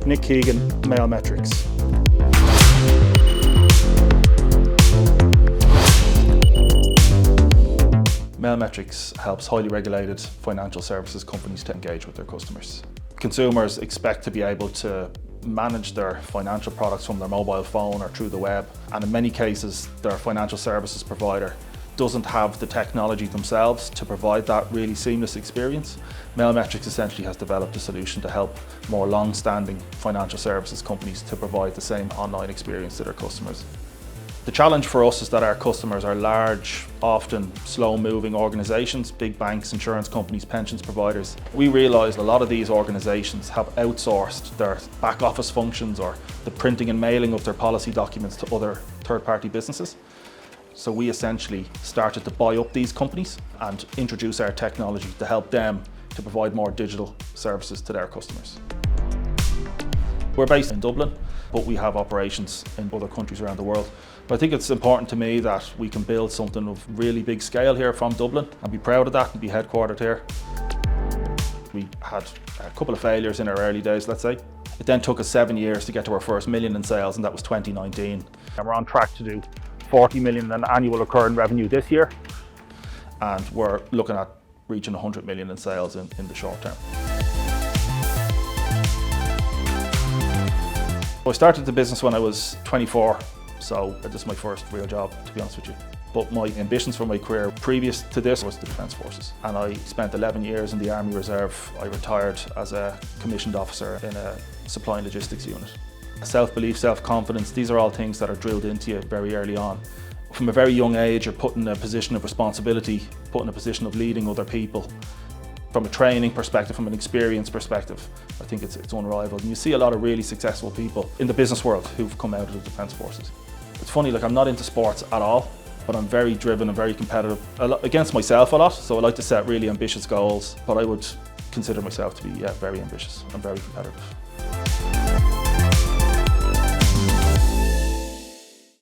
Nick Keegan, Mail Metrics. Mail Metrics helps highly regulated financial services companies to engage with their customers. Consumers expect to be able to manage their financial products from their mobile phone or through the web, and in many cases their financial services provider doesn't have the technology themselves to provide that really seamless experience. Mail Metrics essentially has developed a solution to help more long-standing financial services companies to provide the same online experience to their customers. The challenge for us is that our customers are large, often slow-moving organisations, big banks, insurance companies, pensions providers. We realised a lot of these organisations have outsourced their back office functions or the printing and mailing of their policy documents to other third-party businesses. So we essentially started to buy up these companies and introduce our technology to help them to provide more digital services to their customers. We're based in Dublin, but we have operations in other countries around the world. But I think it's important to me that we can build something of really big scale here from Dublin and be proud of that and be headquartered here. We had a couple of failures in our early days, let's say. It then took us 7 years to get to our first million in sales, and that was 2019. And we're on track to do 40 million in annual recurring revenue this year, and we're looking at reaching 100 million in sales in the short term. I started the business when I was 24, so this is my first real job, to be honest with you. But my ambitions for my career previous to this was the Defence Forces, and I spent 11 years in the Army Reserve. I retired as a commissioned officer in a supply and logistics unit. Self-belief, self-confidence, these are all things that are drilled into you very early on. From a very young age, you're put in a position of responsibility, put in a position of leading other people. From a training perspective, from an experience perspective, I think it's unrivaled. And you see a lot of really successful people in the business world who've come out of the Defence Forces. It's funny, like I'm not into sports at all, but I'm very driven and very competitive, against myself a lot, so I like to set really ambitious goals, but I would consider myself to be very ambitious and very competitive.